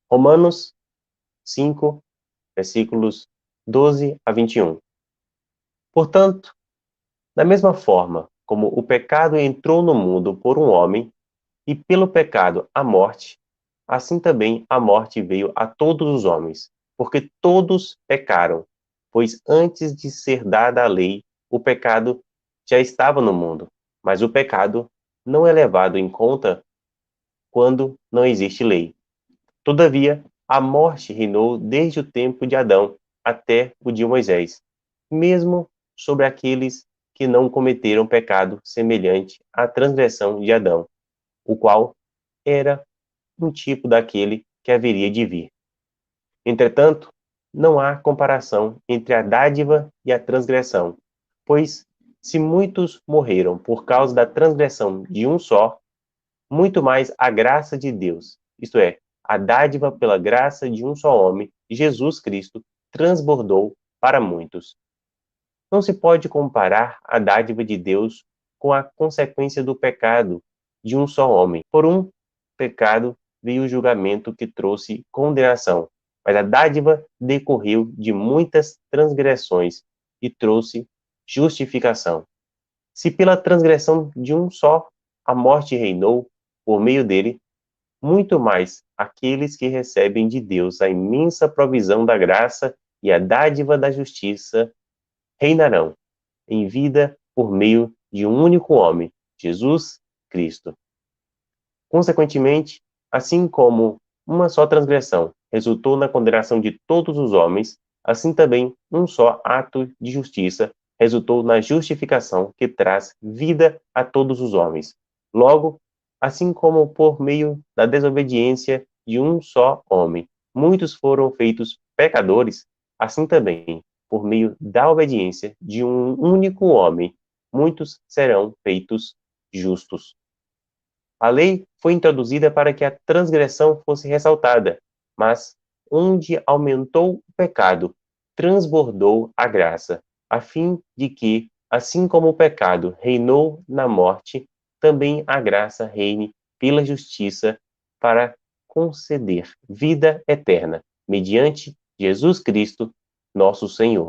Romanos 5, versículos 12 a 21. Portanto, da mesma forma como o pecado entrou no mundo por um homem, e pelo pecado a morte, assim também a morte veio a todos os homens, porque todos pecaram, pois antes de ser dada a lei, o pecado já estava no mundo, mas o pecado não é levado em conta quando não existe lei. Todavia, a morte reinou desde o tempo de Adão até o de Moisés, mesmo sobre aqueles que não cometeram pecado semelhante à transgressão de Adão, o qual era um tipo daquele que haveria de vir. Entretanto, não há comparação entre a dádiva e a transgressão, pois se muitos morreram por causa da transgressão de um só, muito mais a graça de Deus, isto é, a dádiva pela graça de um só homem, Jesus Cristo, transbordou para muitos. Não se pode comparar a dádiva de Deus com a consequência do pecado de um só homem. Por um pecado veio o julgamento que trouxe condenação, mas a dádiva decorreu de muitas transgressões e trouxe justificação. Se pela transgressão de um só a morte reinou por meio dele, muito mais aqueles que recebem de Deus a imensa provisão da graça e a dádiva da justiça reinarão em vida por meio de um único homem, Jesus Cristo. Consequentemente, assim como uma só transgressão resultou na condenação de todos os homens, assim também um só ato de justiça resultou na justificação que traz vida a todos os homens. Logo, assim como por meio da desobediência de um só homem, muitos foram feitos pecadores, assim também, por meio da obediência de um único homem, muitos serão feitos justos. A lei foi introduzida para que a transgressão fosse ressaltada, mas onde aumentou o pecado, transbordou a graça, a fim de que, assim como o pecado reinou na morte, também a graça reine pela justiça para conceder vida eterna, mediante Jesus Cristo, nosso Senhor.